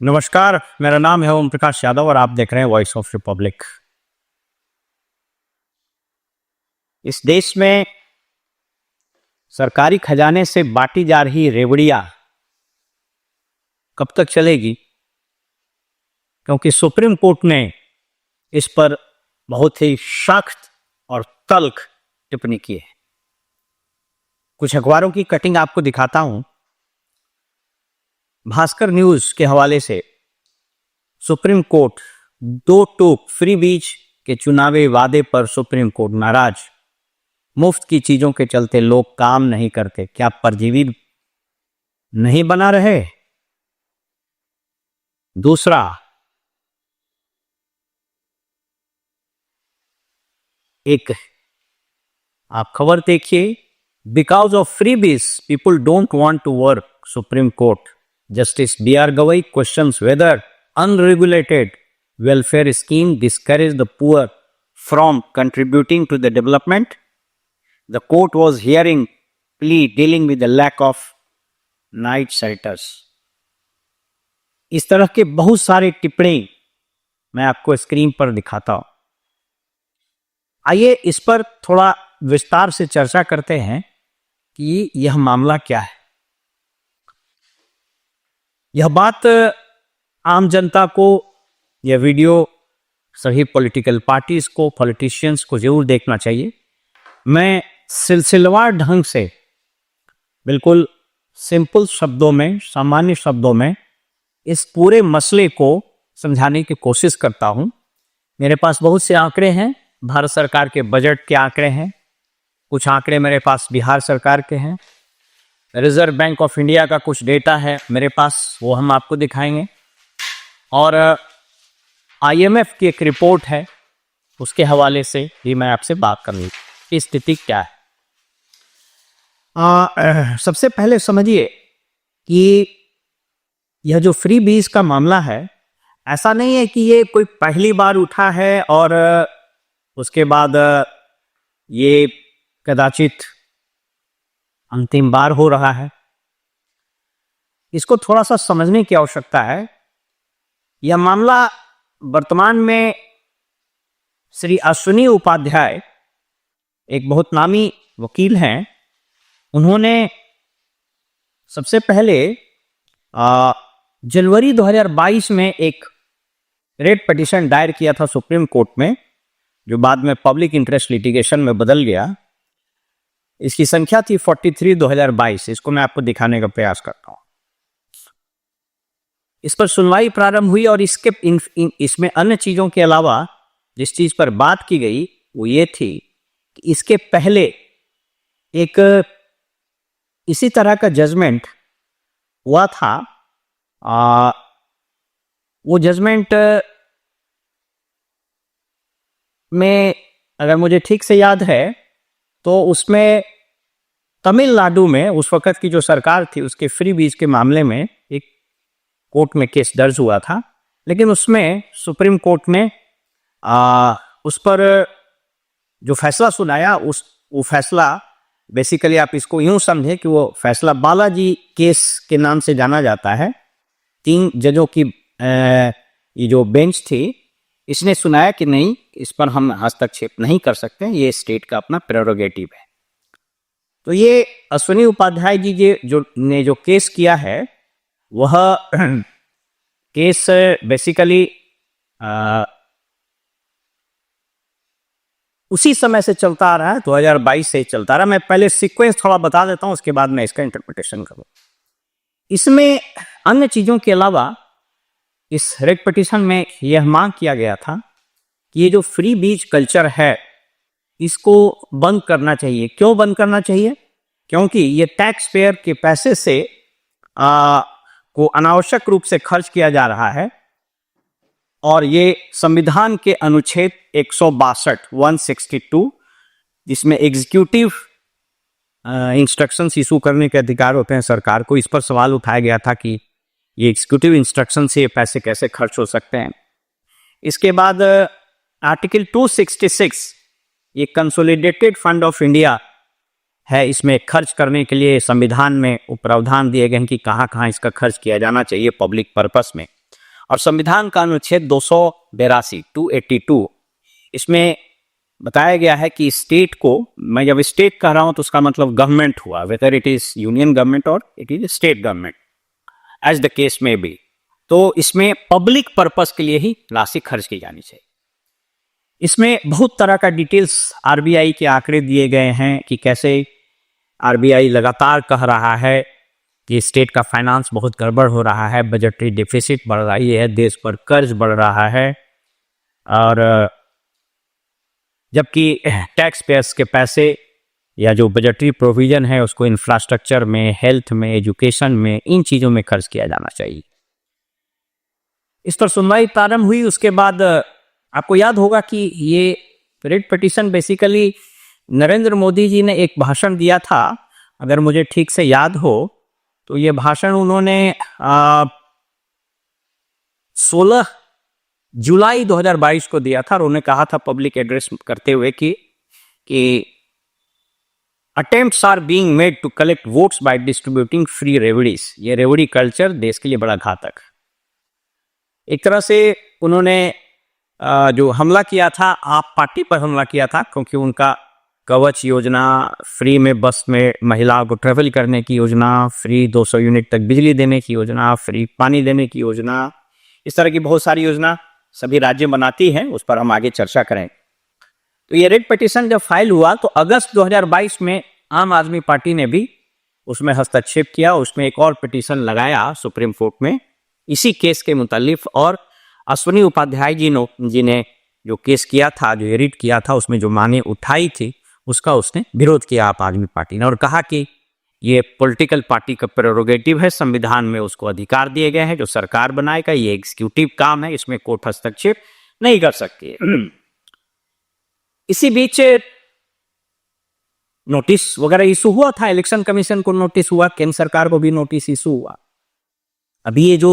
नमस्कार, मेरा नाम है ओम प्रकाश यादव और आप देख रहे हैं वॉइस ऑफ रिपब्लिक। इस देश में सरकारी खजाने से बांटी जा रही रेवड़ियां कब तक चलेगी? क्योंकि सुप्रीम कोर्ट ने इस पर बहुत ही सख्त और तल्ख टिप्पणी की है। कुछ अखबारों की कटिंग आपको दिखाता हूं। भास्कर न्यूज के हवाले से सुप्रीम कोर्ट दो टूक फ्री बीज के चुनावी वादे पर सुप्रीम कोर्ट नाराज। मुफ्त की चीजों के चलते लोग काम नहीं करते, क्या परजीवी नहीं बना रहे? दूसरा, एक आप खबर देखिए, because of freebies people don't want to work. Supreme Court justice B.R. Gavai questions whether unregulated welfare scheme discourage the poor from contributing to the development. The court was hearing plea dealing with the lack of night shelters. इस तरह के बहुत सारे टिप्पणी मैं आपको screen पर दिखाता हूं। आइए इस पर थोड़ा विस्तार से चर्चा करते हैं कि यह मामला क्या है। यह बात आम जनता को, यह वीडियो सभी पॉलिटिकल पार्टीज को, पॉलिटिशियंस को जरूर देखना चाहिए। मैं सिलसिलेवार ढंग से, बिल्कुल सिंपल शब्दों में, सामान्य शब्दों में इस पूरे मसले को समझाने की कोशिश करता हूं। मेरे पास बहुत से आंकड़े हैं, भारत सरकार के बजट के आंकड़े हैं, कुछ आंकड़े मेरे पास बिहार सरकार के हैं, रिजर्व बैंक ऑफ इंडिया का कुछ डेटा है मेरे पास, वो हम आपको दिखाएंगे, और IMF की एक रिपोर्ट है, उसके हवाले से भी मैं आपसे बात करूंगी कि स्थिति क्या है। सबसे पहले समझिए कि यह जो फ्री बीज का मामला है, ऐसा नहीं है कि ये कोई पहली बार उठा है और उसके बाद ये कदाचित अंतिम बार हो रहा है। इसको थोड़ा सा समझने की आवश्यकता है। यह मामला वर्तमान में श्री अश्विनी उपाध्याय, एक बहुत नामी वकील हैं, उन्होंने सबसे पहले जनवरी 2022 में एक रेट पिटीशन दायर किया था सुप्रीम कोर्ट में, जो बाद में पब्लिक इंटरेस्ट लिटिगेशन में बदल गया। इसकी संख्या थी 43/2022। इसको मैं आपको दिखाने का प्रयास करता हूं। इस पर सुनवाई प्रारंभ हुई और इसमें अन्य चीजों के अलावा जिस चीज पर बात की गई वो ये थी कि इसके पहले एक इसी तरह का जजमेंट हुआ था। वो जजमेंट में अगर मुझे ठीक से याद है तो उसमें तमिलनाडु में उस वक्त की जो सरकार थी, उसके फ्री बीज के मामले में एक कोर्ट में केस दर्ज हुआ था, लेकिन उसमें सुप्रीम कोर्ट ने उस पर जो फैसला सुनाया, वो फैसला बेसिकली आप इसको यूं समझे कि वो फैसला बालाजी केस के नाम से जाना जाता है। 3 जजों की ये जो बेंच थी, इसने सुनाया कि नहीं, इस पर हम हस्तक्षेप नहीं कर सकते, ये स्टेट का अपना प्रेरोगेटिव है। तो ये अश्विनी उपाध्याय जी ने जो केस किया है, वह केस बेसिकली उसी समय से चलता आ रहा है, 2022 से चलता आ रहा है। मैं पहले सीक्वेंस थोड़ा बता देता हूं, उसके बाद मैं इसका इंटरप्रिटेशन करूं। इसमें अन्य चीजों के अलावा इस रेट पिटीशन में यह मांग किया गया था कि ये जो फ्री बीज कल्चर है, इसको बंद करना चाहिए। क्यों बंद करना चाहिए? क्योंकि ये टैक्स पेयर के पैसे से को अनावश्यक रूप से खर्च किया जा रहा है, और ये संविधान के अनुच्छेद 162 जिसमें एग्जीक्यूटिव इंस्ट्रक्शंस इशू करने के अधिकार होते हैं सरकार को, इस पर सवाल उठाया गया था कि ये एग्जीक्यूटिव इंस्ट्रक्शन से ये पैसे कैसे खर्च हो सकते हैं। इसके बाद आर्टिकल 266, ये कंसोलिडेटेड फंड ऑफ इंडिया है, इसमें खर्च करने के लिए संविधान में प्रावधान दिए गए हैं कि कहाँ कहाँ इसका खर्च किया जाना चाहिए पब्लिक पर्पस में। और संविधान का अनुच्छेद 282 282 इसमें बताया गया है कि स्टेट को, मैं जब स्टेट कह रहा हूं तो उसका मतलब गवर्नमेंट हुआ, whether it is union government और it is state government as the case may be, तो इसमें पब्लिक पर्पस के लिए ही राशि खर्च की जानी चाहिए। इसमें बहुत तरह का डिटेल्स आरबीआई के आंकड़े दिए गए हैं कि कैसे आरबीआई लगातार कह रहा है कि स्टेट का फाइनेंस बहुत गड़बड़ हो रहा है, बजटरी डेफिसिट बढ़ रही है, देश पर कर्ज बढ़ रहा है, और जबकि टैक्स पेयर्स के पैसे या जो बजटरी प्रोविजन है उसको इंफ्रास्ट्रक्चर में, हेल्थ में, एजुकेशन में, इन चीज़ों में खर्च किया जाना चाहिए। इस पर सुनवाई प्रारंभ हुई। उसके बाद आपको याद होगा कि ये writ petition basically Narendra Modi ji ने एक भाषण दिया था, अगर मुझे ठीक से याद हो तो ये भाषण उन्होंने 16 जुलाई 2022 को दिया था और उन्होंने कहा था पब्लिक एड्रेस करते हुए कि attempts are being made to collect votes by distributing free revdis. ये रेवड़ी कल्चर देश के लिए बड़ा घातक। एक तरह से उन्होंने जो हमला किया था, आप पार्टी पर हमला किया था, क्योंकि उनका कवच योजना, फ्री में बस में महिलाओं को ट्रेवल करने की योजना, फ्री 200 यूनिट तक बिजली देने की योजना, फ्री पानी देने की योजना, इस तरह की बहुत सारी योजना सभी राज्य बनाती हैं, उस पर हम आगे चर्चा करें। तो ये रिट पिटीशन जब फाइल हुआ तो अगस्त 2022 में आम आदमी पार्टी ने भी उसमें हस्तक्षेप किया, उसमें एक और पिटीशन लगाया सुप्रीम कोर्ट में इसी केस के मुतालिक, और अश्विनी उपाध्याय जी ने जो केस किया था, जो रिट किया था, उसमें जो मांगे उठाई थी उसका उसने विरोध किया आप आदमी पार्टी ने, और कहा कि ये पॉलिटिकल पार्टी का प्रेरोगेटिव है, संविधान में उसको अधिकार दिए गए हैं, जो सरकार बनाएगा, ये एग्जीक्यूटिव काम है, इसमें कोर्ट हस्तक्षेप नहीं कर सकती है। इसी बीच नोटिस वगैरह इशू हुआ था, इलेक्शन कमीशन को नोटिस हुआ, केंद्र सरकार को भी नोटिस इशू हुआ। अभी ये जो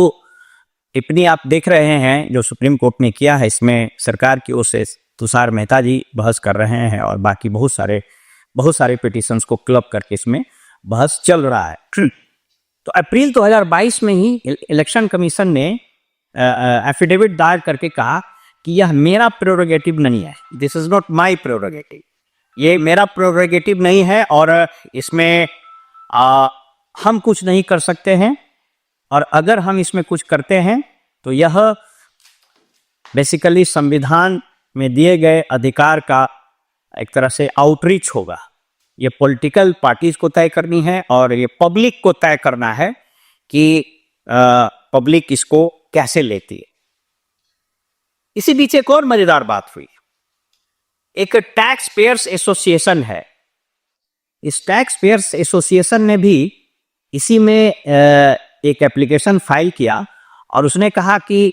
टिप्पणी आप देख रहे हैं जो सुप्रीम कोर्ट ने किया है, इसमें सरकार की ओर से तुषार मेहता जी बहस कर रहे हैं और बाकी बहुत सारे पिटीशंस को क्लब करके इसमें बहस चल रहा है। तो अप्रैल 2022 में ही इलेक्शन कमीशन ने एफिडेविट दायर करके कहा कि यह मेरा प्रेरोगेटिव नहीं है, this is not my prerogative, ये मेरा प्रेरोगेटिव नहीं है और इसमें हम कुछ नहीं कर सकते हैं, और अगर हम इसमें कुछ करते हैं तो यह बेसिकली संविधान में दिए गए अधिकार का एक तरह से आउटरीच होगा। ये पॉलिटिकल पार्टीज को तय करनी है और ये पब्लिक को तय करना है कि पब्लिक इसको कैसे लेती है। इसी बीच एक और मजेदार बात हुई। एक टैक्स पेयर्स एसोसिएशन है, इस टैक्स पेयर्स एसोसिएशन ने भी इसी में एक एप्लीकेशन फाइल किया और उसने कहा कि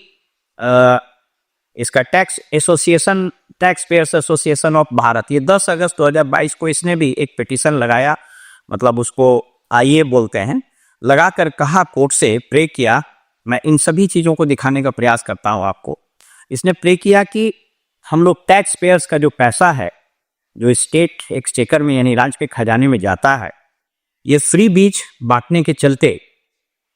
इसका tax payers association of Bharat, ये 10 अगस्त 2022 को इसने भी एक पिटीशन लगाया, मतलब उसको आईए बोलते हैं, लगाकर कहा कोर्ट से प्रे किया, मैं इन सभी चीज़ों को दिखाने का प्रयास करता हूँ आपको। इसने प्रे किया कि हम लोग टैक्स पेयर्स का जो पैसा है जो स्टेट एक्सचेकर में यानी राज्य के खजाने में जाता है, ये फ्री बीज बांटने के चलते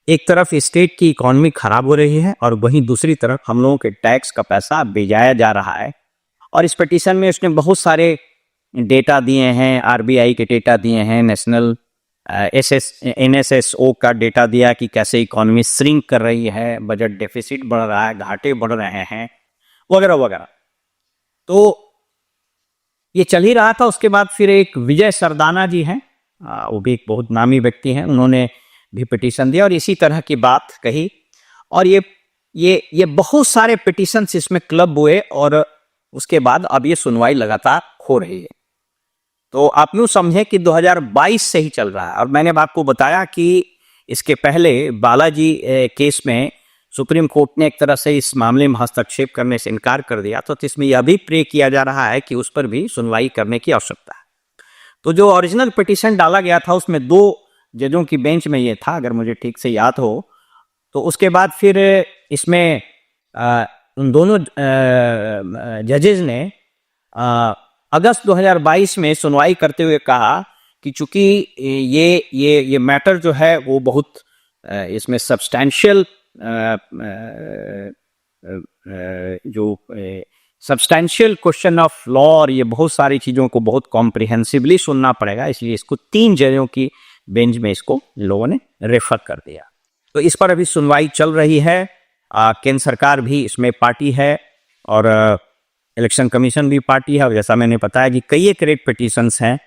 एक तरफ स्टेट की इकोनॉमी खराब हो रही है और वहीं दूसरी तरफ हम लोगों के टैक्स का पैसा बेजाया जा रहा है। और इस पिटीशन में उसने बहुत सारे डेटा दिए हैं, आरबीआई के डेटा दिए हैं, नेशनल एनएसएसओ का डेटा दिया कि कैसे इकोनॉमी श्रिंक कर रही है, बजट डेफिसिट बढ़ रहा है, घाटे बढ़ रहे हैं, वगैरह वगैरह। तो ये चल ही रहा था। उसके बाद फिर एक विजय सरदाना जी हैं, वो भी एक बहुत नामी व्यक्ति हैं, उन्होंने भी पिटीशन दिया और इसी तरह की बात कही, और ये बहुत सारे पिटीशंस इसमें क्लब हुए और उसके बाद अब ये सुनवाई लगातार हो रही है। तो आप यूँ समझें कि 2022 से ही चल रहा है। और मैंने आपको बताया कि इसके पहले बालाजी केस में सुप्रीम कोर्ट ने एक तरह से इस मामले में हस्तक्षेप करने से इनकार कर दिया, तो इसमें यह भी प्रे किया जा रहा है कि उस पर भी सुनवाई करने की आवश्यकता है। तो जो ओरिजिनल पिटीशन डाला गया था उसमें 2 जजों की बेंच में ये था, अगर मुझे ठीक से याद हो। तो उसके बाद फिर इसमें उन दोनों जजेस ने अगस्त 2022 में सुनवाई करते हुए कहा कि चूंकि ये मैटर जो है वो बहुत इसमें सब्सटैंशियल जो सब्सटेंशियल क्वेश्चन ऑफ लॉ और ये बहुत सारी चीज़ों को बहुत कॉम्प्रिहेंसिवली सुनना पड़ेगा, इसलिए इसको 3 जजों की बेंच में इसको लोगों ने रेफर कर दिया। तो इस पर अभी सुनवाई चल रही है। केंद्र सरकार भी इसमें पार्टी है और इलेक्शन कमीशन भी पार्टी है। और जैसा मैंने बताया कि कई एक रेट पिटीशंस हैं,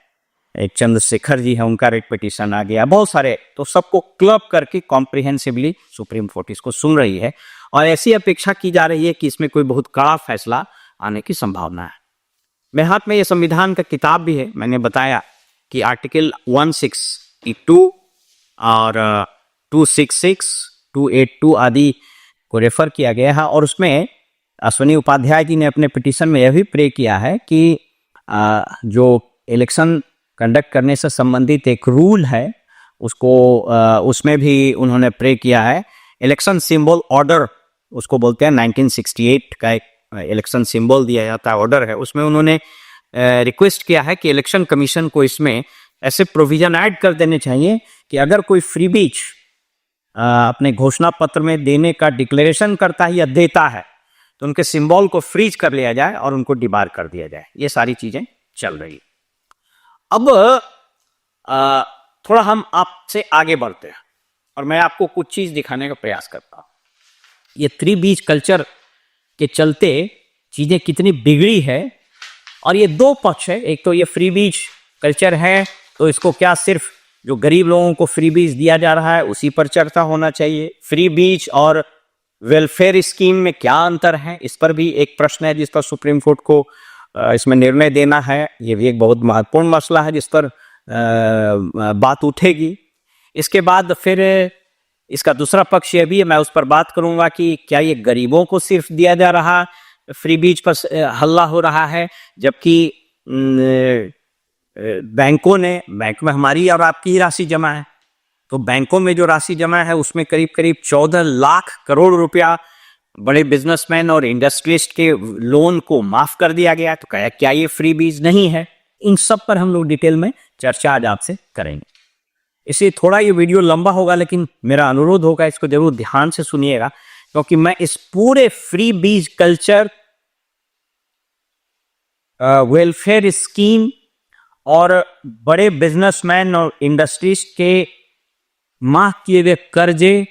एक चंद्रशेखर जी है, उनका रेट पिटीशन आ गया, बहुत सारे, तो सबको क्लब करके कॉम्प्रिहेंसिवली सुप्रीम कोर्ट इसको सुन रही है और ऐसी अपेक्षा की जा रही है कि इसमें कोई बहुत कड़ा फैसला आने की संभावना है। मेरे हाथ में ये संविधान का किताब भी है। मैंने बताया कि आर्टिकल 162 और 266, 282 आदि को रेफर किया गया है और उसमें अश्विनी उपाध्याय जी ने अपने पिटीशन में यह भी प्रे किया है कि जो इलेक्शन कंडक्ट करने से संबंधित एक रूल है उसको उसमें भी उन्होंने प्रे किया है। इलेक्शन सिंबल ऑर्डर उसको बोलते हैं, 1968 का एक इलेक्शन सिंबल दिया जाता है, ऑर्डर है, उसमें उन्होंने रिक्वेस्ट किया है कि इलेक्शन कमीशन को इसमें ऐसे प्रोविजन ऐड कर देने चाहिए कि अगर कोई फ्रीबीज अपने घोषणा पत्र में देने का डिक्लेरेशन करता है या देता है तो उनके सिंबल को फ्रीज कर लिया जाए और उनको डिबार कर दिया जाए। ये सारी चीजें चल रही। अब थोड़ा हम आपसे आगे बढ़ते हैं और मैं आपको कुछ चीज दिखाने का प्रयास करता हूं। ये त्रिबीज कल्चर के चलते चीजें कितनी बिगड़ी है और ये दो पक्ष है। एक तो ये फ्रीबीज कल्चर है तो इसको क्या सिर्फ जो गरीब लोगों को फ्रीबीज दिया जा रहा है उसी पर चर्चा होना चाहिए। फ्रीबीज और वेलफेयर स्कीम में क्या अंतर है, इस पर भी एक प्रश्न है जिस पर सुप्रीम कोर्ट को इसमें निर्णय देना है। ये भी एक बहुत महत्वपूर्ण मसला है जिस पर बात उठेगी। इसके बाद फिर इसका दूसरा पक्ष ये भी है, मैं उस पर बात करूंगा कि क्या ये गरीबों को सिर्फ दिया जा रहा फ्रीबीज पर हल्ला हो रहा है, जबकि बैंक में हमारी और आपकी ही राशि जमा है। तो बैंकों में जो राशि जमा है उसमें करीब करीब 14 लाख करोड़ रुपया बड़े बिजनेसमैन और इंडस्ट्रियलिस्ट के लोन को माफ कर दिया गया। तो क्या ये फ्रीबीज नहीं है? इन सब पर हम लोग डिटेल में चर्चा आज आपसे करेंगे। इसलिए थोड़ा ये वीडियो लंबा होगा, लेकिन मेरा अनुरोध होगा इसको जरूर ध्यान से सुनिएगा, क्योंकि मैं इस पूरे फ्रीबीज कल्चर, वेलफेयर स्कीम और बड़े बिजनेसमैन और इंडस्ट्रीज के माफ किए हुए कर्जे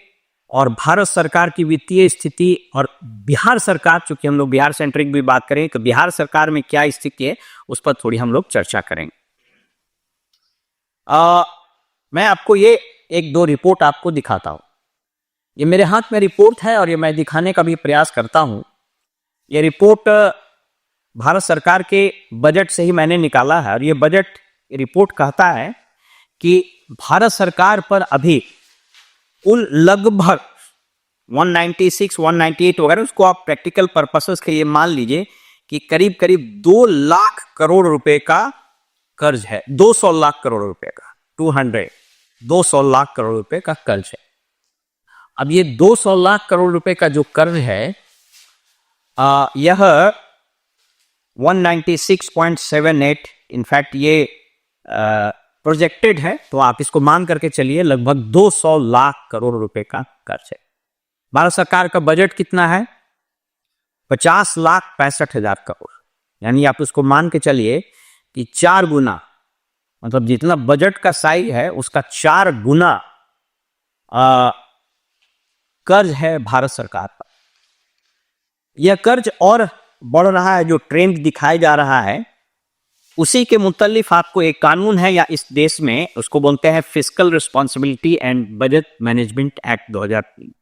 और भारत सरकार की वित्तीय स्थिति और बिहार सरकार, चूंकि हम लोग बिहार सेंट्रिक भी बात करें तो बिहार सरकार में क्या स्थिति है उस पर थोड़ी हम लोग चर्चा करेंगे। मैं आपको ये एक दो रिपोर्ट आपको दिखाता हूं। ये मेरे हाथ में रिपोर्ट है और ये मैं दिखाने का भी प्रयास करता हूं। ये रिपोर्ट भारत सरकार के बजट से ही मैंने निकाला है और ये बजट रिपोर्ट कहता है कि भारत सरकार पर अभी कुल लगभग 196, 198 वगैरह, उसको आप प्रैक्टिकल पर्पसेस के लिए मान लीजिए कि करीब करीब 2 लाख करोड़ रुपए का कर्ज है। 200 लाख करोड़ रुपए का, 200 लाख करोड़ रुपए का कर्ज है। अब ये 200 लाख करोड़ रुपए का जो कर्ज है यह 196.78, इनफैक्ट ये प्रोजेक्टेड है, तो आप इसको मान करके चलिए लगभग 200 लाख करोड़ रुपए का कर्ज है। भारत सरकार का बजट कितना है? 50,65,000 करोड़। यानी आप उसको मान के चलिए कि 4 गुना, मतलब जितना बजट का साइज है उसका 4 गुना कर्ज है भारत सरकार पर। यह कर्ज और बढ़ रहा है, जो ट्रेंड दिखाया जा रहा है उसी के मुतल्लिफ आपको एक कानून है या इस देश में उसको बोलते हैं fiscal responsibility and budget management act 2003।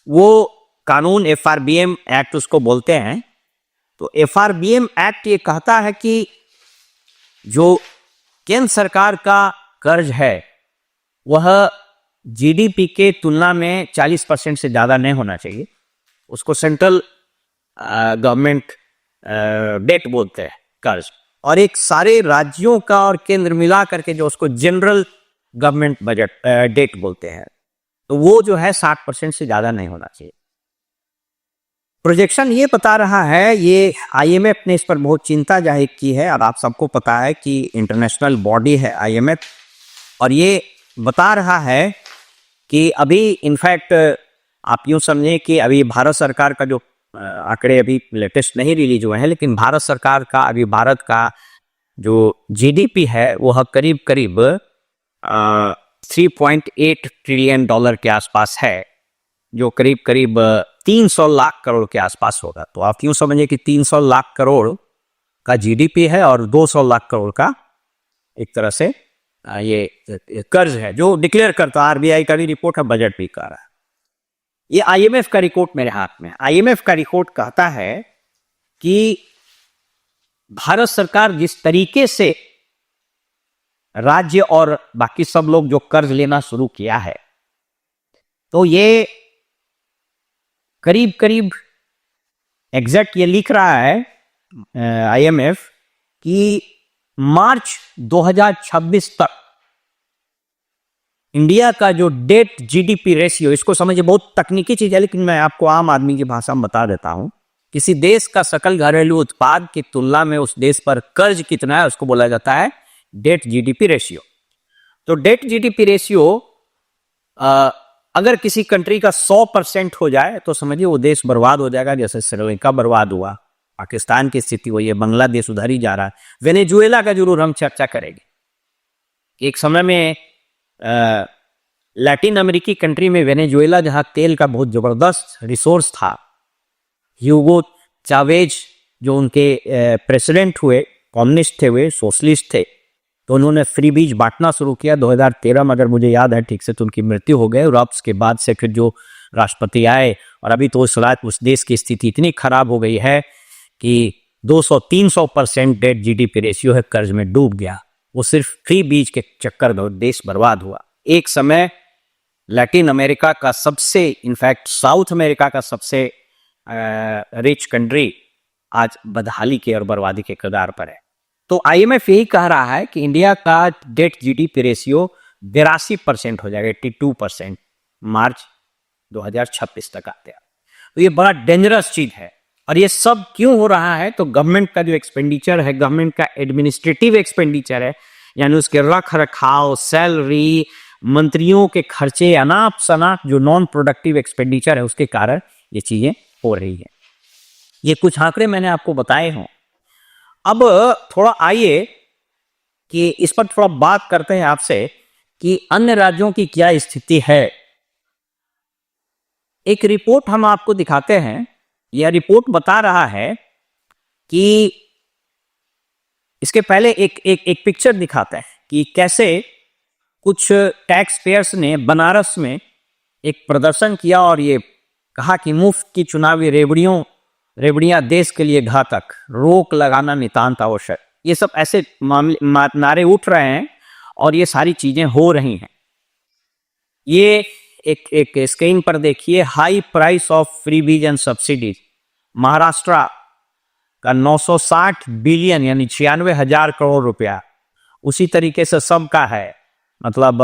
वो कानून FRBM एक्ट उसको बोलते हैं। तो FRBM एक्ट ये कहता है कि जो केंद्र सरकार का कर्ज है वह GDP के तुलना में 40% से ज्यादा नहीं होना चाहिए। उसको सेंट्रल गवर्नमेंट डेट बोलते हैं, कर्ज, और एक सारे राज्यों का और केंद्र मिला करके जो उसको जनरल गवर्नमेंट बजट डेट बोलते हैं, तो वो जो है 60% से ज्यादा नहीं होना चाहिए। प्रोजेक्शन ये बता रहा है, ये IMF ने इस पर बहुत चिंता जाहिर की है और आप सबको पता है कि इंटरनेशनल बॉडी है IMF, और ये बता रहा है कि अभी इनफैक्ट आप यूँ समझें कि अभी भारत सरकार का जो आंकड़े अभी लेटेस्ट नहीं रिलीज हुए हैं, लेकिन भारत सरकार का अभी भारत का जो जीडीपी है वह करीब करीब 3.8 ट्रिलियन डॉलर के आसपास है, जो करीब करीब 300 लाख करोड़ के आसपास होगा। तो आप यूँ समझिए कि 300 लाख करोड़ का जीडीपी है और 200 लाख करोड़ का एक तरह से ये कर्ज है जो डिक्लेयर करता है। आरबीआई का भी रिपोर्ट है, बजट भी कर रहा है। ये आईएमएफ का रिपोर्ट मेरे हाथ में। आईएमएफ का रिपोर्ट कहता है कि भारत सरकार जिस तरीके से राज्य और बाकी सब लोग जो कर्ज लेना शुरू किया है, तो ये करीब करीब एग्जैक्ट ये लिख रहा है आईएमएफ कि मार्च 2026 तक इंडिया का जो डेट जीडीपी रेशियो, इसको समझिए बहुत तकनीकी चीज है लेकिन मैं आपको आम आदमी की भाषा में बता देता हूं। किसी देश का सकल घरेलू उत्पाद की तुलना में उस देश पर कर्ज कितना है उसको बोला जाता है डेट जीडीपी रेशियो। तो डेट जीडीपी रेशियो अगर किसी कंट्री का 100% हो जाए तो समझिए वो देश बर्बाद हो जाएगा, जैसे श्रीलंका बर्बाद हुआ, पाकिस्तान की स्थिति वही है, बांग्लादेश उधर ही जा रहा है। वेनेजुएला का जरूर हम चर्चा करेंगे। एक समय में लैटिन अमेरिकी कंट्री में वेनेजुएला, जहां तेल का बहुत जबरदस्त रिसोर्स था, ह्यूगो चावेज जो उनके प्रेसिडेंट हुए, कम्युनिस्ट थे, वे सोशलिस्ट थे, तो उन्होंने फ्री बीज बांटना शुरू किया 2013 में, अगर मुझे याद है ठीक से, तो उनकी मृत्यु हो गई। और उसके बाद से फिर जो राष्ट्रपति आए, और अभी तो उस देश की स्थिति इतनी खराब हो गई है कि 200-300% डेट जीडीपी रेशियो है, कर्ज में डूब गया। वो सिर्फ फ्री बीज के चक्कर में देश बर्बाद हुआ। एक समय लैटिन अमेरिका का सबसे, इनफैक्ट साउथ अमेरिका का सबसे रिच कंट्री आज बदहाली के और बर्बादी के कगार पर है। तो आईएमएफ यही कह रहा है कि इंडिया का डेट जीडीपी रेशियो 82% हो जाएगा, 82% मार्च 2026 तक आते हैं। तो ये बड़ा डेंजरस चीज है। और ये सब क्यों हो रहा है? तो गवर्नमेंट का जो एक्सपेंडिचर है, गवर्नमेंट का एडमिनिस्ट्रेटिव एक्सपेंडिचर है, यानी उसके रख रखाव, सैलरी, मंत्रियों के खर्चे, अनाप शनाप जो नॉन प्रोडक्टिव एक्सपेंडिचर है, उसके कारण ये चीजें हो रही है। ये कुछ आंकड़े मैंने आपको बताए हों। अब थोड़ा आइए कि इस पर थोड़ा बात करते हैं आपसे कि अन्य राज्यों की क्या स्थिति है। एक रिपोर्ट हम आपको दिखाते हैं। यह रिपोर्ट बता रहा है कि इसके पहले एक पिक्चर दिखाता है कि कैसे कुछ टैक्स पेयर्स ने बनारस में एक प्रदर्शन किया और ये कहा कि मुफ्त की चुनावी रेवड़ियां देश के लिए घातक, रोक लगाना नितांत आवश्यक। ये सब ऐसे नारे उठ रहे हैं और ये सारी चीजें हो रही हैं। ये एक स्क्रीन पर देखिए, हाई प्राइस ऑफ फ्री बीज एंड सब्सिडीज। महाराष्ट्र का 960 बिलियन यानी 96,000 करोड़ रुपया, उसी तरीके से सबका है। मतलब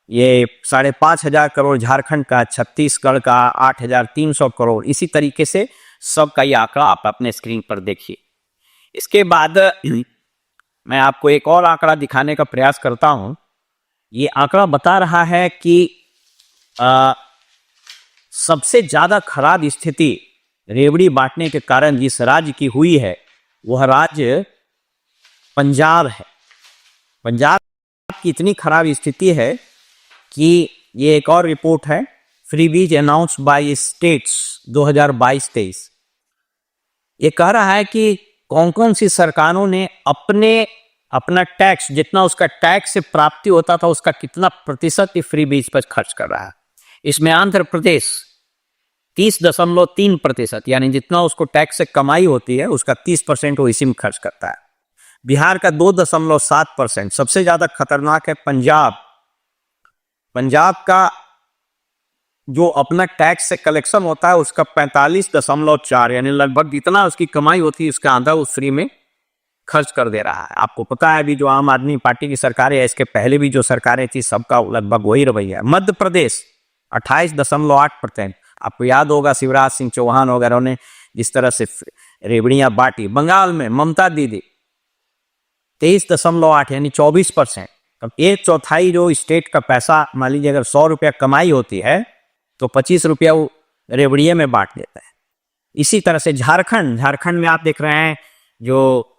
ये 5,500 करोड़ झारखंड का, छत्तीसगढ़ का 8,300 करोड़, इसी तरीके से सबका ये आंकड़ा आप अपने स्क्रीन पर देखिए। इसके बाद मैं आपको एक और आंकड़ा दिखाने का प्रयास करता हूं। ये आंकड़ा बता रहा है कि सबसे ज्यादा खराब स्थिति रेवड़ी बांटने के कारण जिस राज्य की हुई है वह राज्य पंजाब है। पंजाब की इतनी खराब स्थिति है कि ये एक और रिपोर्ट है, फ्री बीज अनाउंस बाय स्टेट्स 2022-23। ये कह रहा है कि कौन कौन सी सरकारों ने अपना टैक्स, जितना उसका टैक्स से प्राप्ति होता था उसका कितना प्रतिशत फ्री बीज पर खर्च कर रहा है। इसमें आंध्र प्रदेश 30.3%, यानी जितना उसको टैक्स से कमाई होती है उसका 30% वो इसी में खर्च करता है। बिहार का 2.7%। सबसे ज्यादा खतरनाक है पंजाब। पंजाब का जो अपना टैक्स से कलेक्शन होता है उसका 45.4, यानी लगभग जितना उसकी कमाई होती है उसका आधा उस फ्री में खर्च कर दे रहा है। आपको पता है अभी जो आम आदमी पार्टी की सरकारें है, इसके पहले भी जो सरकारें थी सबका लगभग वही रवैया है। मध्य प्रदेश 28.8%। आपको याद होगा शिवराज सिंह चौहान वगैरह ने जिस तरह से रेवड़ियां बांटी। बंगाल में ममता दीदी 23.8 यानी 24%। अब 1/4 जो स्टेट का पैसा, मान लीजिए अगर 100 रुपया कमाई होती है तो 25 रुपया वो रेवड़िये में बांट देता है। इसी तरह से झारखंड में आप देख रहे हैं जो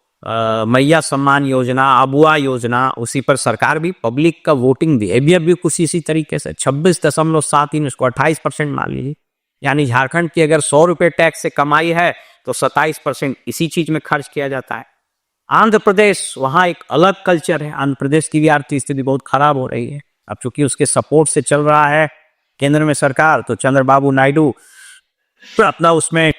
मैया सम्मान योजना, अबुआ योजना, उसी पर सरकार भी पब्लिक का वोटिंग बिहेवियर भी कुछ इसी तरीके से 26.73 उसको 28% मान लीजिए। यानी झारखंड की अगर 100 रुपये टैक्स से कमाई है तो 27% इसी चीज में खर्च किया जाता है। आंध्र प्रदेश, वहाँ एक अलग कल्चर है। आंध्र प्रदेश की भी आर्थिक स्थिति बहुत खराब हो रही है। अब चूंकि उसके सपोर्ट से चल रहा है केंद्र में सरकार, तो चंद्रबाबू नायडू अपना उसमें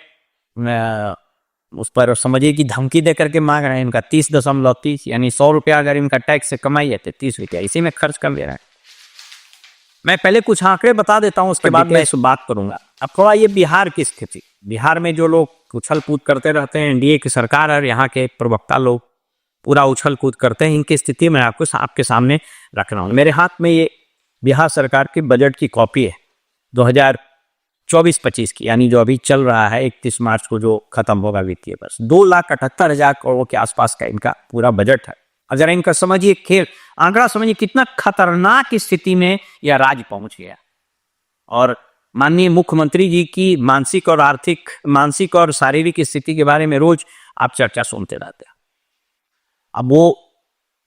उस पर समझिए कि धमकी दे करके मांग रहे हैं इनका 30.30, यानी 100 रुपया अगर इनका टैक्स से कमाई है तो 30 रुपया इसी में खर्च कर दे रहे हैं। मैं पहले कुछ आंकड़े बता देता हूं, उसके बाद मैं इस बात करूंगा। अब थोड़ा ये बिहार की स्थिति, बिहार में जो लोग उछल कूद करते रहते हैं, एनडीए की सरकार और यहाँ के प्रवक्ता लोग पूरा उछल कूद करते हैं, इनकी स्थिति मैं आपको आपके सामने रख रहा हूँ। मेरे हाथ में ये बिहार सरकार की बजट की कॉपी है 2024-25 की, यानी जो अभी चल रहा है 31 मार्च को जो खत्म होगा वित्तीय वर्ष। 2,78,000 करोड़ के आसपास का इनका पूरा बजट है। अब जरा इनका समझिए खेल, आंकड़ा समझिए कितना खतरनाक स्थिति में यह राज्य पहुंच गया। और माननीय मुख्यमंत्री जी की मानसिक और शारीरिक स्थिति के बारे में रोज आप चर्चा सुनते रहते हैं। अब वो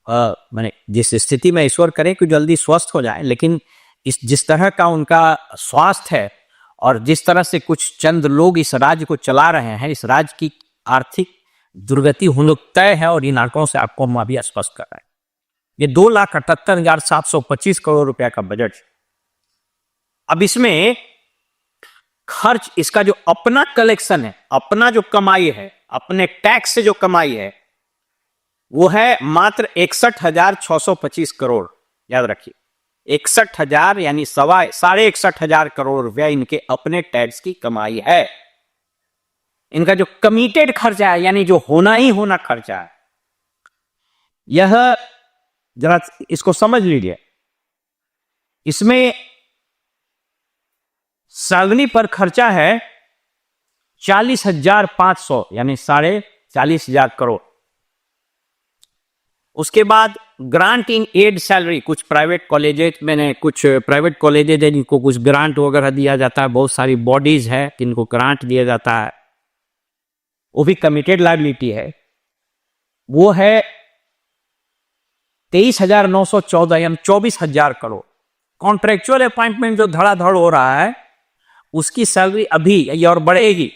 मैंने जिस स्थिति में ईश्वर करे कि जल्दी स्वस्थ हो जाए, लेकिन जिस तरह का उनका स्वास्थ्य है और जिस तरह से कुछ चंद लोग इस राज्य को चला रहे हैं, इस राज्य की आर्थिक दुर्गति होना तय है। और इन आंकड़ों से आपको हम अभी स्पष्ट कर रहे हैं। ये 2,78,725 करोड़ रुपया का बजट। अब इसमें खर्च, इसका जो अपना कलेक्शन है, अपना जो कमाई है, अपने टैक्स से जो कमाई है, वो है मात्र 61,625 करोड़। याद रखिए 61,000 यानी 61,500 करोड़ रुपया इनके अपने टैक्स की कमाई है। इनका जो कमिटेड खर्चा है, यानी जो होना ही होना खर्चा है, यह जरा इसको समझ लीजिए। इसमें सागनी पर खर्चा है 40,500 यानी 40,500 करोड़। उसके बाद ग्रांट इन एड सैलरी, कुछ प्राइवेट कॉलेजेज है जिनको कुछ ग्रांट वगैरह दिया जाता है, बहुत सारी बॉडीज है जिनको ग्रांट दिया जाता है, वो भी कमिटेड लायबिलिटी है। वो है 23,914 यानी 24,000 करोड़। कॉन्ट्रेक्चुअल अपॉइंटमेंट जो धड़ाधड़ हो रहा है, उसकी सैलरी अभी ये और बढ़ेगी,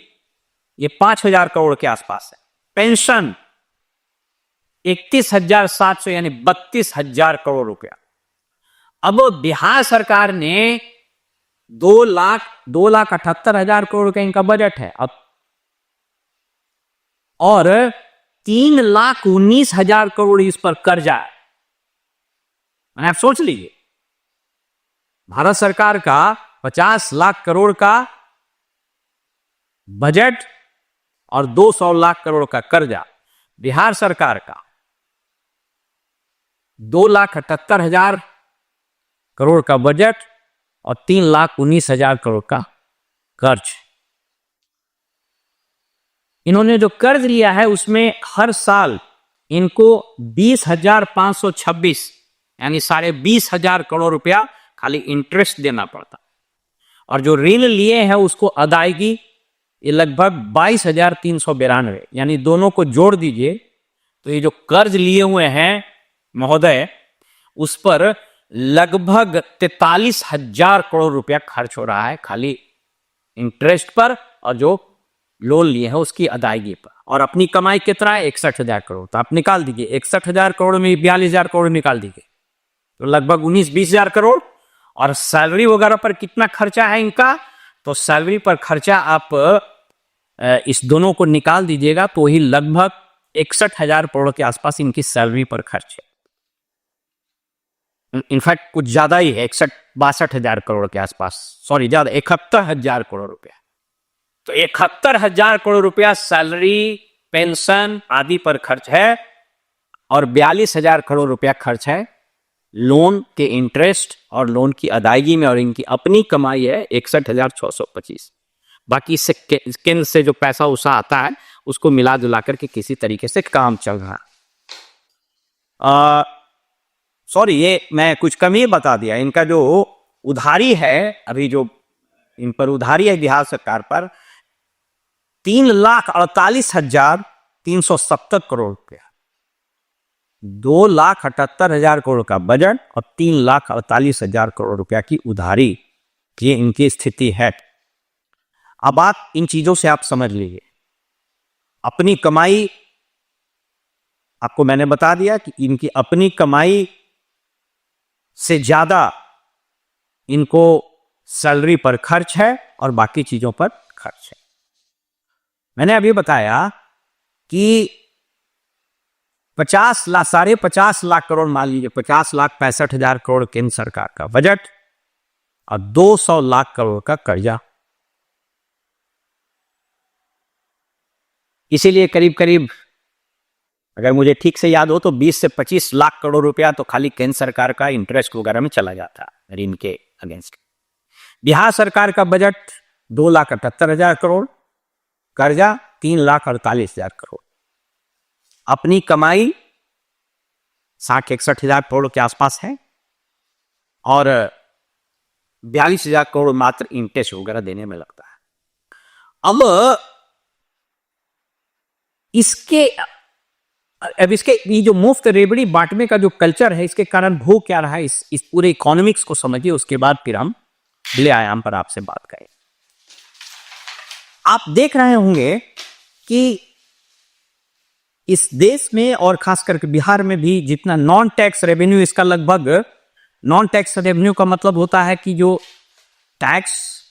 ये 5,000 करोड़ के आसपास है। पेंशन 31,700 यानी 32,000 करोड़ रुपया। अब बिहार सरकार ने 2,78,000 करोड़ का इनका बजट है अब, और 3,19,000 करोड़ इस पर कर्जा है। मैंने आप सोच लीजिए, भारत सरकार का 50 लाख करोड़ का बजट और 200 लाख करोड़ का कर्जा। बिहार सरकार का 2,78,000 करोड़ का बजट और 3,19,000 करोड़ का कर्ज। इन्होंने जो कर्ज लिया है उसमें हर साल इनको 20,526 यानी 20,500 करोड़ रुपया खाली इंटरेस्ट देना पड़ता। और जो ऋण लिए हैं उसको अदायगी ये लगभग 22,392 यानी दोनों को जोड़ दीजिए तो ये जो कर्ज लिए हुए हैं महोदय, उस पर लगभग 43,000 करोड़ रुपया खर्च हो रहा है खाली इंटरेस्ट पर और जो लोन लिए हैं उसकी अदायगी पर। और अपनी कमाई कितना है? 61,000 करोड़। तो आप निकाल दीजिए 61,000 करोड़ में 42,000 करोड़ निकाल दीजिए तो लगभग 19-20,000 करोड़। और सैलरी वगैरह पर कितना खर्चा है इनका, तो सैलरी पर खर्चा आप इस दोनों को निकाल दीजिएगा तो ही लगभग 61,000 करोड़ के आसपास इनकी सैलरी पर खर्च है। इनफैक्ट कुछ ज्यादा ही है, 62,000 करोड़ के आसपास, सॉरी ज्यादा, 71,000 करोड़ रुपया। तो 71,000 करोड़ रुपया सैलरी, पेंशन आदि पर खर्च है और 42,000 करोड़ रुपया खर्च है लोन के इंटरेस्ट और लोन की अदायगी में। और इनकी अपनी कमाई है 61,625। बाकी इससे केंद्र से जो पैसा उसा आता है उसको मिला जुला करके किसी तरीके से काम चल रहा है। सॉरी, ये मैं कुछ कम ही बता दिया। इनका जो उधारी है अभी जो इन पर उधारी है बिहार सरकार पर 3,48,370 करोड़ रुपया। 2,78,000 करोड़ का बजट और 3,48,000 करोड़ रुपया की उधारी, ये इनकी स्थिति है। अब आप इन चीजों से आप समझ लीजिए, अपनी कमाई, आपको मैंने बता दिया कि इनकी अपनी कमाई से ज्यादा इनको सैलरी पर खर्च है और बाकी चीजों पर खर्च है। मैंने अभी बताया कि 50 लाख करोड़, मान लीजिए 50,65,000 करोड़ केंद्र सरकार का बजट और 200 लाख करोड़ का कर्जा। इसीलिए करीब करीब, अगर मुझे ठीक से याद हो तो 20 से 25 लाख करोड़ रुपया तो खाली केंद्र सरकार का इंटरेस्ट वगैरह में चला जाता ऋण के अगेंस्ट। बिहार सरकार का बजट 2,78,000 करोड़, कर्जा 3,48,000 करोड़, अपनी कमाई 60-61,000 करोड़ के आसपास है और 42,000 करोड़ मात्र इंटरेस्ट वगैरह देने में लगता है। अब इसके ये जो मुफ्त रेबड़ी बांटने का जो कल्चर है, इसके कारण हो क्या रहा है, इस पूरे इकोनॉमिक्स को समझिए, उसके बाद फिर हम अगले आयाम पर आपसे बात करें। आप देख रहे होंगे कि इस देश में और खास करके बिहार में भी जितना नॉन टैक्स रेवेन्यू, इसका लगभग, नॉन टैक्स रेवेन्यू का मतलब होता है कि जो टैक्स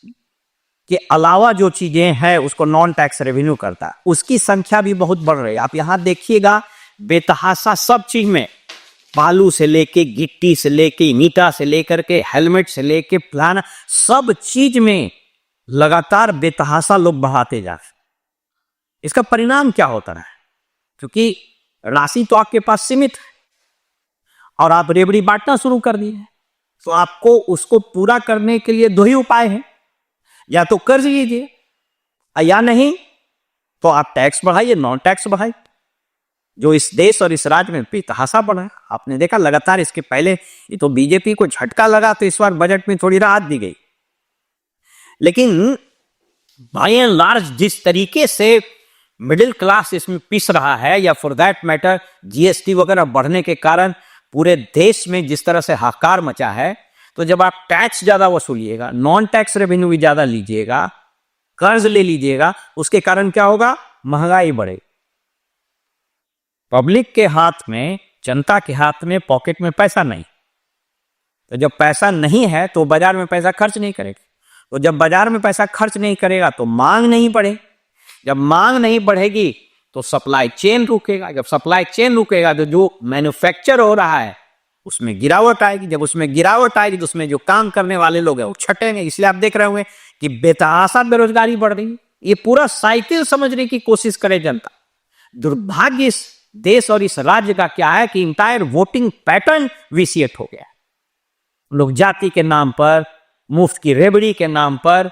के अलावा जो चीजें हैं उसको नॉन टैक्स रेवेन्यू करता है, उसकी संख्या भी बहुत बढ़ रही है। आप यहां देखिएगा, बेतहासा सब चीज में, बालू से लेके, गिट्टी से लेके, ईंटा से लेकर के, हेलमेट से लेके, प्लान, सब चीज में लगातार बेतहासा लोग बढ़ाते जा रहे। इसका परिणाम क्या होता है? क्योंकि राशि तो आपके पास सीमित है और आप रेबड़ी बांटना शुरू कर दिए, तो आपको उसको पूरा करने के लिए दो ही उपाय हैं, या तो कर्ज लीजिए या नहीं तो आप टैक्स बढ़ाइए, नॉन टैक्स बढ़ाइए, जो इस देश और इस राज्य में बेतहासा बढ़ा है। आपने देखा लगातार, इसके पहले ये तो बीजेपी को झटका लगा तो इस बार बजट में थोड़ी राहत दी गई, लेकिन बाय एंड लार्ज जिस तरीके से मिडिल क्लास इसमें पिस रहा है, या फॉर दैट मैटर जीएसटी वगैरह बढ़ने के कारण पूरे देश में जिस तरह से हाहाकार मचा है, तो जब आप टैक्स ज्यादा वसूलिएगा, नॉन टैक्स रेवेन्यू भी ज्यादा लीजिएगा, कर्ज ले लीजिएगा, उसके कारण क्या होगा? महंगाई बढ़ेगी। पब्लिक के हाथ में, जनता के हाथ में, पॉकेट में पैसा नहीं, तो जब पैसा नहीं है तो बाजार में पैसा खर्च नहीं करेगा, तो जब बाजार में पैसा खर्च नहीं करेगा तो मांग नहीं बढ़ेगी, जब मांग नहीं बढ़ेगी तो सप्लाई चेन रुकेगा, जब सप्लाई चेन रुकेगा तो जो मैन्युफैक्चर हो रहा है उसमें गिरावट आएगी, जब उसमें गिरावट आएगी तो उसमें जो काम करने वाले लोग हैं वो छटेंगे। इसलिए आप देख रहे होंगे कि बेतहासा बेरोजगारी बढ़ रही है। ये पूरा साइकिल समझने की कोशिश करे जनता। दुर्भाग्य इस देश और इस राज्य का क्या है कि इंटायर वोटिंग पैटर्न विशिएट हो गया। लोग जाति के नाम पर, मुफ्त की रेबड़ी के नाम पर,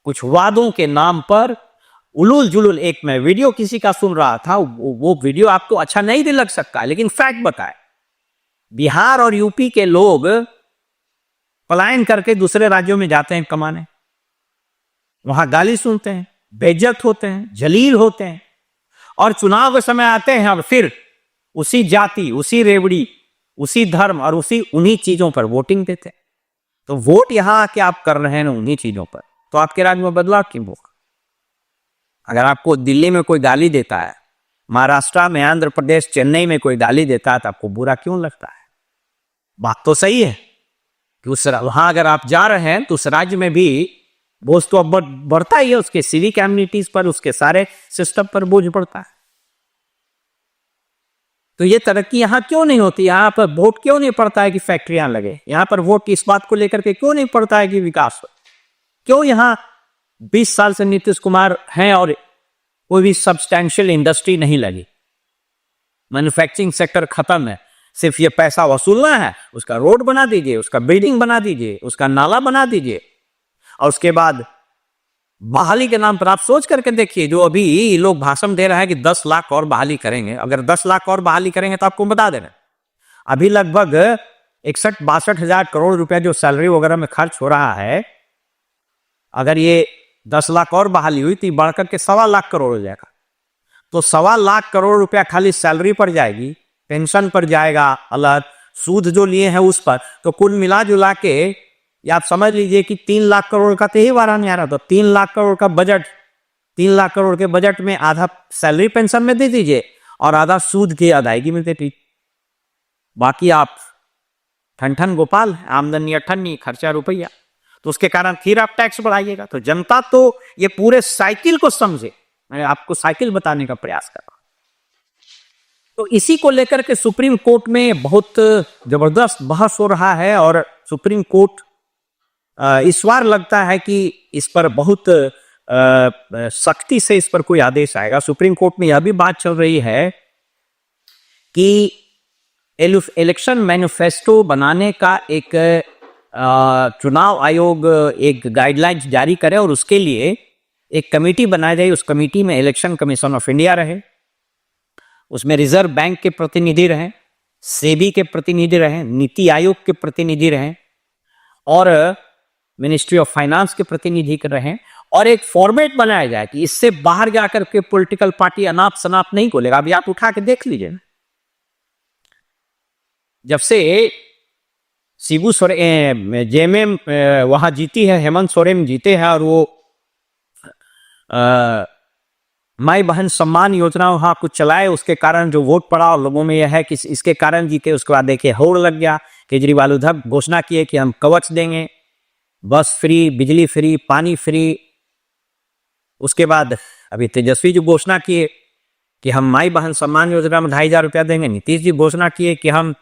कुछ वादों के नाम पर उलूल जुलूल। एक मैं वीडियो किसी का सुन रहा था, वो वीडियो आपको अच्छा नहीं भी लग सकता है, लेकिन फैक्ट बताए, बिहार और यूपी के लोग पलायन करके दूसरे राज्यों में जाते हैं कमाने, वहां गाली सुनते हैं, बेइज्जत होते हैं, जलील होते हैं, और चुनाव के समय आते हैं और फिर उसी जाति, उसी रेवड़ी, उसी धर्म और उन्हीं चीजों पर वोटिंग देते हैं। तो वोट यहां आके आप कर रहे हैं ना उन्हीं चीजों पर, तो आपके राज्य में बदलाव क्यों होगा? अगर आपको दिल्ली में कोई गाली देता है, महाराष्ट्र में, आंध्र प्रदेश, चेन्नई में कोई गाली देता है, तो आपको बुरा क्यों लगता है? बात तो सही है कि वहां अगर आप जा रहे हैं तो उस राज्य में भी बोझ तो अब बढ़ता ही है, उसके सिविक एमिनिटीज पर, उसके सारे सिस्टम पर बोझ पड़ता है। तो ये तरक्की यहां क्यों नहीं होती? यहां पर वोट क्यों नहीं पड़ता है कि फैक्ट्रियां लगे? यहां पर वोट इस बात को लेकर के क्यों नहीं पड़ता है कि विकास हो? क्यों यहां 20 साल से नीतीश कुमार हैं और कोई भी सब्सटैंशियल इंडस्ट्री नहीं लगी? मैन्युफैक्चरिंग सेक्टर खत्म है, सिर्फ ये पैसा वसूलना है। उसका रोड बना दीजिए, उसका बिल्डिंग बना दीजिए, उसका नाला बना दीजिए, और उसके बाद बहाली के नाम पर आप सोच करके देखिए, जो अभी लोग भाषण दे रहे हैं कि 10 लाख और बहाली करेंगे, अगर 10 लाख और बहाली करेंगे तो आपको बता दे रहे हैं अभी लगभग 61-62 हजार करोड़ रुपया जो सैलरी वगैरह में खर्च हो रहा है, अगर ये 10 लाख और बहाली हुई तो बढ़कर के 1.25 लाख करोड़ हो जाएगा। तो 1.25 लाख करोड़ रुपया खाली सैलरी पर जाएगी, पेंशन पर जाएगा अलग, सूद जो लिए हैं उस पर, तो कुल मिला जुला के ये आप समझ लीजिए कि 3 लाख करोड़ का तो ही वारा नहीं आ रहा। तो 3 लाख करोड़ का बजट, 3 लाख करोड़ के बजट में आधा सैलरी पेंशन में दे दीजिए और आधा सूद की अदायगी में दे दीजिए। बाकी आप ठन गोपाल, आमदनी अठन्नी, खर्चा रुपया। तो उसके कारण फिर आप टैक्स बढ़ाइएगा। तो जनता तो ये पूरे साइकिल को समझे, मैं आपको साइकिल बताने का प्रयास कर रहा हूं। तो इसी को लेकर के सुप्रीम कोर्ट में बहुत जबरदस्त बहस हो रहा है और सुप्रीम कोर्ट इस बार लगता है कि इस पर बहुत सख्ती से इस पर कोई आदेश आएगा। सुप्रीम कोर्ट में यह भी बात चल रही है कि इलेक्शन मैनिफेस्टो बनाने का एक चुनाव आयोग एक गाइडलाइंस जारी करे और उसके लिए एक कमेटी बनाई जाए। उस कमेटी में इलेक्शन कमीशन ऑफ इंडिया रहे, उसमें रिजर्व बैंक के प्रतिनिधि रहें, सेबी के प्रतिनिधि रहें, नीति आयोग के प्रतिनिधि रहें और मिनिस्ट्री ऑफ फाइनेंस के प्रतिनिधि रहें, और एक फॉर्मेट बनाया जाए कि इससे बाहर जाकर के पॉलिटिकल पार्टी अनाप शनाप नहीं खोलेगा। अभी आप उठा के देख लीजिए, जब से शिबू सोरेन जेएमएम वहां जीती है, हेमंत सोरेन जीते हैं और वो माई बहन सम्मान योजना वहां कुछ चलाए, उसके कारण जो वोट पड़ा और लोगों में यह है कि इसके कारण जीते। उसके बाद देखिए होड़ लग गया, केजरीवाल उधर घोषणा किए कि हम कवच देंगे, बस फ्री, बिजली फ्री, पानी फ्री। उसके बाद अभी तेजस्वी जी घोषणा किए कि हम माई बहन सम्मान योजना में 2,500 रुपया देंगे। नीतीश जी घोषणा किए कि हम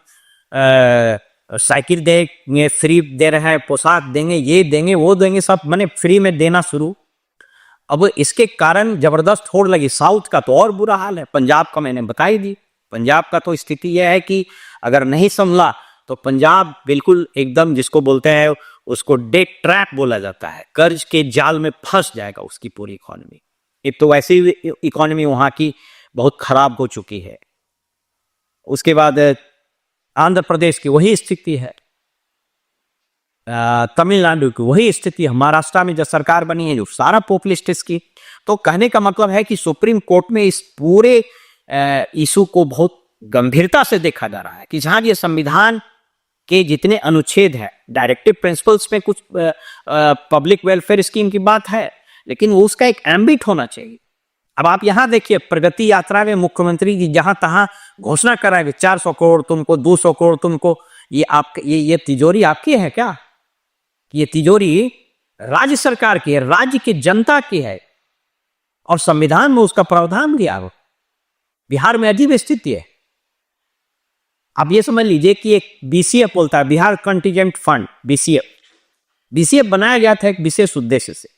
साइकिल देंगे, फ्री दे रहे हैं, पोशाक देंगे, ये देंगे, वो देंगे, सब मैंने फ्री में देना शुरू। अब इसके कारण जबरदस्त होड़ लगी। साउथ का तो और बुरा हाल है, पंजाब का मैंने बताई दी। पंजाब का तो स्थिति यह है कि अगर नहीं संभला तो पंजाब बिल्कुल एकदम, जिसको बोलते हैं उसको डेट ट्रैप बोला जाता है, कर्ज के जाल में फंस जाएगा उसकी पूरी इकोनॉमी। एक तो वैसी इकोनॉमी वहां की बहुत खराब हो चुकी है। उसके बाद आंध्र प्रदेश की वही स्थिति है, तमिलनाडु की वही स्थिति है, महाराष्ट्र में जो सरकार बनी है जो सारा पॉपुलिस्ट इसकी। तो कहने का मतलब है कि सुप्रीम कोर्ट में इस पूरे इशू को बहुत गंभीरता से देखा जा रहा है कि जहां ये संविधान के जितने अनुच्छेद है, डायरेक्टिव प्रिंसिपल्स में कुछ पब्लिक वेलफेयर स्कीम की बात है, लेकिन वो उसका एक एम्बिट होना चाहिए। अब आप यहां देखिए, प्रगति यात्रा में मुख्यमंत्री जी जहां तहां घोषणा कराए 400 करोड़ तुमको, 200 करोड़ तुमको। ये आप ये तिजोरी आपकी है क्या? ये तिजोरी राज्य सरकार की है, राज्य की जनता की है, और संविधान में उसका प्रावधान दिया हो। बिहार में अजीब स्थिति है। आप ये समझ लीजिए कि एक बीसीएफ बोलता है, बिहार कंटीजेंट फंड, बीसीएफ बनाया गया था एक विशेष उद्देश्य से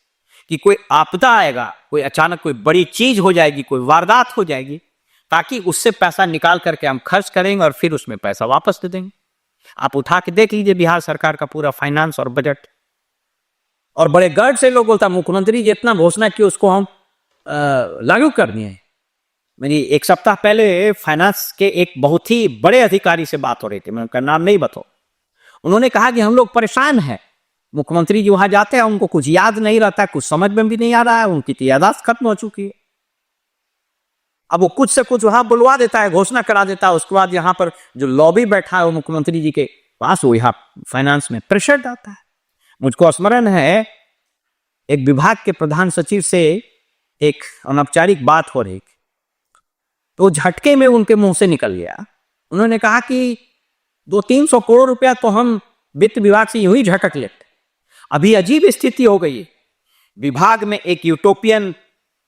कि कोई आपदा आएगा, कोई अचानक कोई बड़ी चीज हो जाएगी, कोई वारदात हो जाएगी, ताकि उससे पैसा निकाल करके हम खर्च करेंगे और फिर उसमें पैसा वापस दे देंगे। आप उठा के देख लीजिए बिहार सरकार का पूरा फाइनेंस और बजट, और बड़े गर्व से लोग बोलता मुख्यमंत्री जितना घोषणा की उसको हम लागू कर दिए। मेरी एक सप्ताह पहले फाइनेंस के एक बहुत ही बड़े अधिकारी से बात हो रही थी, मैं उनका नाम नहीं बताऊं। उन्होंने कहा कि हम लोग परेशान हैं, मुख्यमंत्री जी वहां जाते हैं, उनको कुछ याद नहीं रहता, कुछ समझ में भी नहीं आ रहा है, उनकी तो यादाश्त खत्म हो चुकी है। अब वो कुछ से कुछ वहां बुलवा देता है, घोषणा करा देता है, उसके बाद यहाँ पर जो लॉबी बैठा है वो मुख्यमंत्री जी के पास, वो यहाँ फाइनेंस में प्रेशर डालता है। मुझको स्मरण है एक विभाग के प्रधान सचिव से एक अनौपचारिक बात हो रही, तो झटके में उनके मुंह से निकल गया। उन्होंने कहा कि 200-300 करोड़ रुपया तो हम वित्त विभाग से यूं ही झटक लेते। अभी अजीब स्थिति हो गई है, विभाग में एक यूटोपियन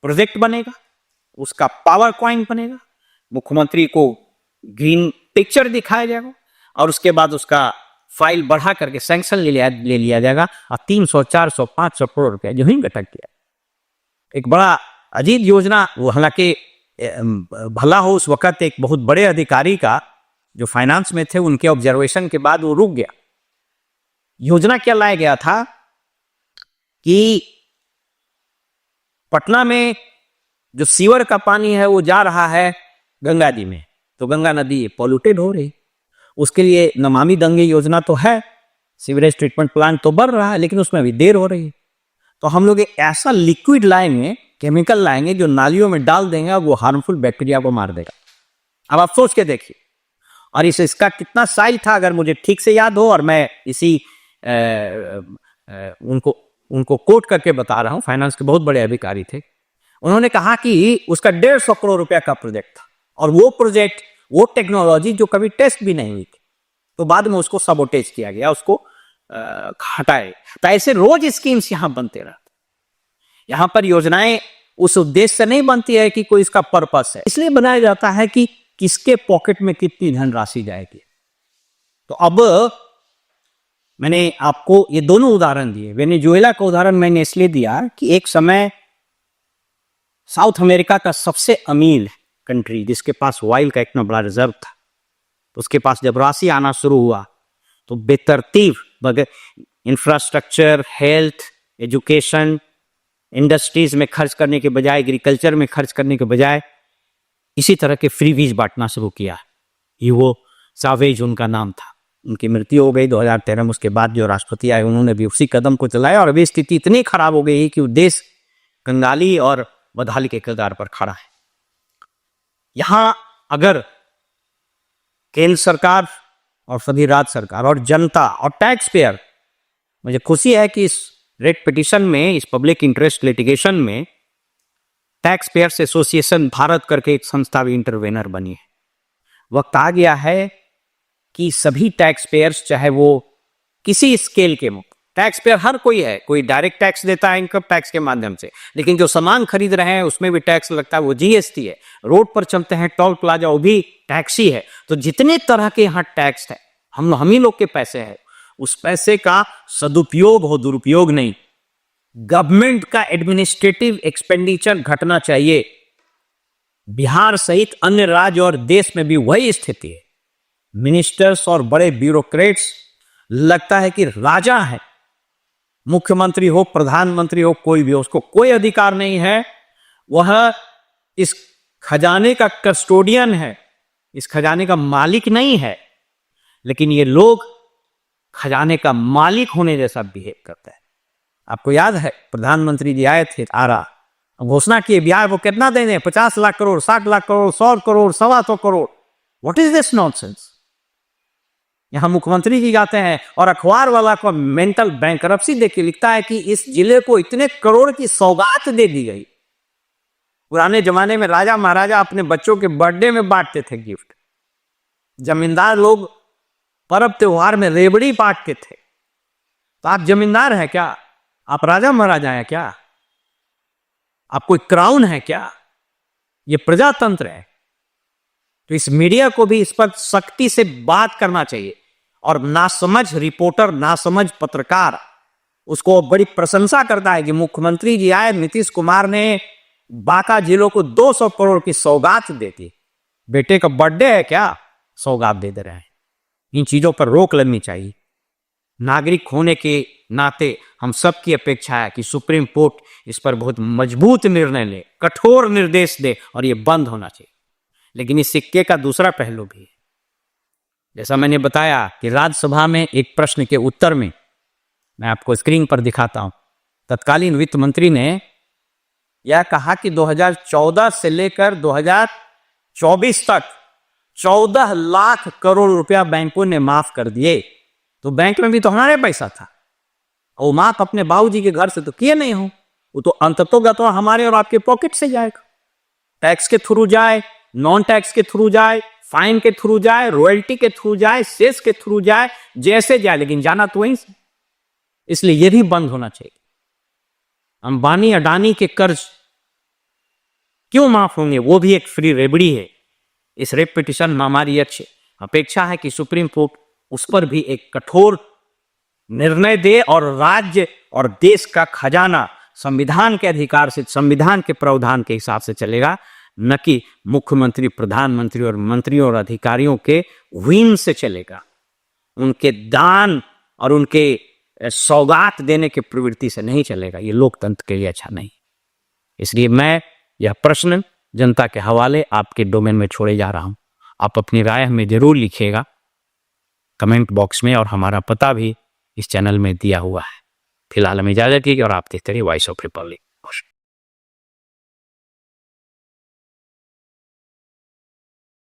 प्रोजेक्ट बनेगा, उसका पावर पॉइंट बनेगा, मुख्यमंत्री को ग्रीन पिक्चर दिखाया जाएगा और उसके बाद उसका फाइल बढ़ा करके सैंक्शन ले लिया जाएगा और 300, 400, 500 करोड़ रुपया जो ही घटक गया। एक बड़ा अजीब योजना, वो हालांकि भला हो उस वक्त एक बहुत बड़े अधिकारी का जो फाइनेंस में थे, उनके ऑब्जर्वेशन के बाद वो रुक गया। योजना क्या लाया गया था कि पटना में जो सीवर का पानी है वो जा रहा है गंगा जी में, तो गंगा नदी पॉल्यूटेड हो रही। उसके लिए नमामि गंगे योजना तो है, सीवरेज ट्रीटमेंट प्लांट तो बन रहा है, लेकिन उसमें अभी देर हो रही है। तो हम लोग एक ऐसा लिक्विड लाएंगे, केमिकल लाएंगे जो नालियों में डाल देंगे और वो हार्मफुल बैक्टीरिया को मार देगा। अब आप सोच के देखिए। और इसका कितना साइज था अगर मुझे ठीक से याद हो, और मैं इसी उनको कोट करके बता रहा हूं, फाइनेंस के बहुत बड़े अधिकारी थे। उन्होंने कहा कि उसका 150 करोड़ रुपया का प्रोजेक्ट था, और वो प्रोजेक्ट, वो टेक्नोलॉजी जो कभी टेस्ट भी नहीं हुई थी, तो बाद में उसको सबोटेज किया गया, उसको हटाए। तो ऐसे रोज स्कीम्स यहां बनते रहते। यहां पर योजनाएं उस उद्देश्य से नहीं बनती है कि कोई इसका पर्पस है, इसलिए बनाया जाता है कि किसके पॉकेट में कितनी धनराशि जाएगी। तो अब मैंने आपको ये दोनों उदाहरण दिए। वेनेजुएला का उदाहरण मैंने इसलिए दिया कि एक समय साउथ अमेरिका का सबसे अमीर कंट्री, जिसके पास ऑयल का इतना बड़ा रिजर्व था, तो उसके पास जब राशि आना शुरू हुआ तो बेतरतीब बगैर इंफ्रास्ट्रक्चर, हेल्थ, एजुकेशन, इंडस्ट्रीज में खर्च करने के बजाय, एग्रीकल्चर में खर्च करने के बजाय इसी तरह के फ्री बीज बांटना शुरू किया। ह्यूगो चावेज उनका नाम था। उनकी मृत्यु हो गई 2013 में। उसके बाद जो राष्ट्रपति आए उन्होंने भी उसी कदम को चलाया, और अभी स्थिति इतनी खराब हो गई कि वो देश कंगाली और बदहाली के किरदार पर खड़ा है। यहां अगर केंद्र सरकार और सभी राज्य सरकार और जनता और टैक्स पेयर, मुझे खुशी है कि इस रेट पिटीशन में, इस पब्लिक इंटरेस्ट लिटिगेशन में टैक्स पेयर्स एसोसिएशन भारत करके एक संस्था भी इंटरवेनर बनी है। वक्त आ गया है कि सभी टैक्स पेयर्स, चाहे वो किसी स्केल के, टैक्स पेयर हर कोई है, कोई डायरेक्ट टैक्स देता है इनकम टैक्स के माध्यम से, लेकिन जो सामान खरीद रहे हैं उसमें भी टैक्स लगता है, वो जीएसटी है। रोड पर चलते हैं, टोल प्लाजा, वो भी टैक्स ही है। तो जितने तरह के यहाँ टैक्स है, हम ही लोग के पैसे हैं, उस पैसे का सदुपयोग हो, दुरुपयोग नहीं। गवर्नमेंट का एडमिनिस्ट्रेटिव एक्सपेंडिचर घटना चाहिए। बिहार सहित अन्य राज्य और देश में भी वही स्थिति है। मिनिस्टर्स और बड़े ब्यूरोक्रेट्स लगता है कि राजा है, मुख्यमंत्री हो, प्रधानमंत्री हो, कोई भी हो, उसको कोई अधिकार नहीं है। वह इस खजाने का कस्टोडियन है, इस खजाने का मालिक नहीं है, लेकिन ये लोग खजाने का मालिक होने जैसा बिहेव करते हैं। आपको याद है प्रधानमंत्री जी आए थे आरा, घोषणा किए ब्याह वो कितना देने, 50 lakh crore, 60 lakh crore, 100 crore, 125 crore. What is this nonsense? यहां मुख्यमंत्री जी जाते हैं और अखबार वाला को मेंटल बैंकरप्सी देके लिखता है कि इस जिले को इतने करोड़ की सौगात दे दी गई। पुराने जमाने में राजा महाराजा अपने बच्चों के बर्थडे में बांटते थे गिफ्ट। जमींदार लोग पर्व त्योहार में रेवड़ी बांटते थे। तो आप जमींदार हैं क्या? आप राजा महाराजा हैं क्या? आप कोई क्राउन है क्या? ये प्रजातंत्र है। तो इस मीडिया को भी इस पर सख्ती से बात करना चाहिए। और नासमझ रिपोर्टर, नासमझ पत्रकार उसको बड़ी प्रशंसा करता है कि मुख्यमंत्री जी आए, नीतीश कुमार ने बांका जिलों को 200 करोड़ की सौगात दे दी। बेटे का बर्थडे है क्या, सौगात दे रहे हैं? इन चीजों पर रोक लगनी चाहिए। नागरिक होने के नाते हम सबकी अपेक्षा है कि सुप्रीम कोर्ट इस पर बहुत मजबूत निर्णय ले, कठोर निर्देश दे, और ये बंद होना चाहिए। लेकिन इस सिक्के का दूसरा पहलू भी है। जैसा मैंने बताया कि राज्यसभा में एक प्रश्न के उत्तर में, मैं आपको स्क्रीन पर दिखाता हूं, तत्कालीन वित्त मंत्री ने यह कहा कि 2014 से लेकर 2024 तक 14 लाख करोड़ रुपया बैंकों ने माफ कर दिए। तो बैंक में भी तो हमारे पैसा था, और माफ अपने बाबूजी के घर से तो किए नहीं हो, वो तो अंततोगत हमारे और आपके पॉकेट से जाएगा। टैक्स के थ्रू जाए, नॉन टैक्स के थ्रू जाए, फाइन के थ्रू जाए, रॉयल्टी के थ्रू जाए, सेस के थ्रू जाए, जैसे जाए, लेकिन जाना तो वहीं से। इसलिए यह भी बंद होना चाहिए। अंबानी अडानी के कर्ज क्यों माफ होंगे? वो भी एक फ्री रेबड़ी है। इस रेप पिटीशन में हमारी अच्छी अपेक्षा है कि सुप्रीम कोर्ट उस पर भी एक कठोर निर्णय दे, और राज्य और देश का खजाना संविधान के अधिकार से, संविधान के प्रावधान के हिसाब से चलेगा, न कि मुख्यमंत्री, प्रधानमंत्री और मंत्रियों और अधिकारियों के विन से चलेगा। उनके दान और उनके सौगात देने की प्रवृत्ति से नहीं चलेगा। ये लोकतंत्र के लिए अच्छा नहीं। इसलिए मैं यह प्रश्न जनता के हवाले आपके डोमेन में छोड़े जा रहा हूं। आप अपनी राय हमें जरूर लिखिएगा कमेंट बॉक्स में, और हमारा पता भी इस चैनल में दिया हुआ है। फिलहाल हमें इजाज़त दीजिए और आप देखते रहिए वॉइस ऑफ रिपब्लिक।